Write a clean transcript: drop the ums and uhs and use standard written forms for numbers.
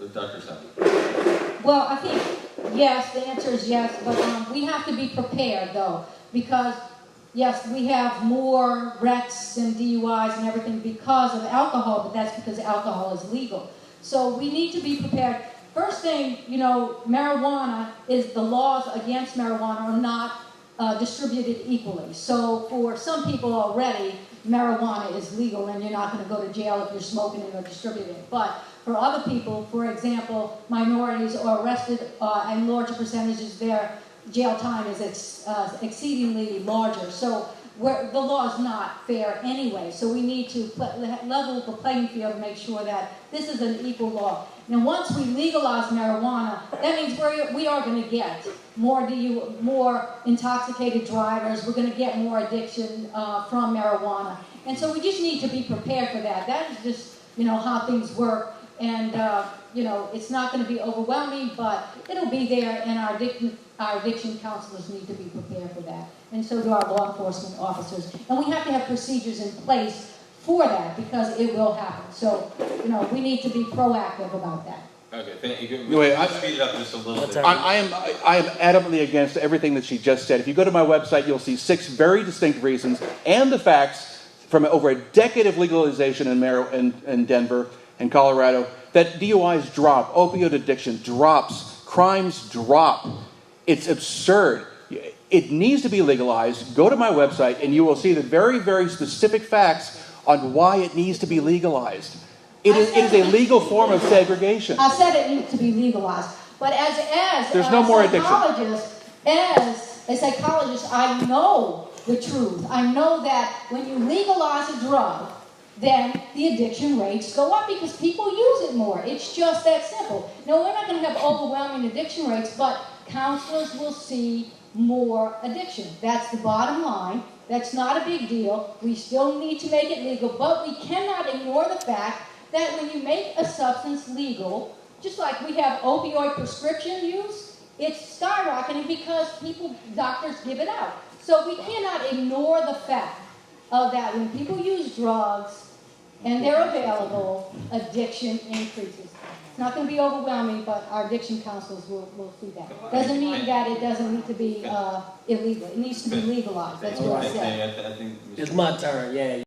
Dr. Tammy. Well, I think, yes, the answer is yes, but we have to be prepared, though, because, yes, we have more wrecks and DUIs and everything because of alcohol, but that's because alcohol is legal. So we need to be prepared. First thing, marijuana is the laws against marijuana are not distributed equally. So for some people already, marijuana is legal and you're not going to go to jail if you're smoking it or distributing it. But for other people, for example, minorities are arrested in larger percentages, their jail time is exceedingly larger. So the law is not fair anyway. So we need to level the playing field and make sure that this is an equal law. Now, once we legalize marijuana, that means we are going to get more intoxicated drivers. We're going to get more addiction from marijuana. And so we just need to be prepared for that. That is just, how things work. And, it's not going to be overwhelming, but it'll be there, and our addiction counselors need to be prepared for that. And so do our law enforcement officers. And we have to have procedures in place for that, because it will happen. So, we need to be proactive about that. Okay, thank you. Anyway, Speed it up just a little bit. I am adamantly against everything that she just said. If you go to my website, you'll see 6 very distinct reasons and the facts from over a decade of legalization in Denver and Colorado that DUIs drop, opioid addiction drops, crimes drop. It's absurd. It needs to be legalized. Go to my website and you will see the very, very specific facts on why it needs to be legalized. It is a legal form of segregation. I said it needs to be legalized. But as There's no more addiction. As a psychologist, I know the truth. I know that when you legalize a drug, then the addiction rates go up because people use it more. It's just that simple. Now, we're not going to have overwhelming addiction rates, but counselors will see more addiction. That's the bottom line. That's not a big deal. We still need to make it legal, but we cannot ignore the fact that when you make a substance legal, just like we have opioid prescription use, it's skyrocketing because doctors give it out. So we cannot ignore the fact of that when people use drugs and they're available, addiction increases. It's not going to be overwhelming, but our addiction counselors will see that. Doesn't mean that it doesn't need to be illegal. It needs to be legalized. That's what I said. I think It's my turn, yeah.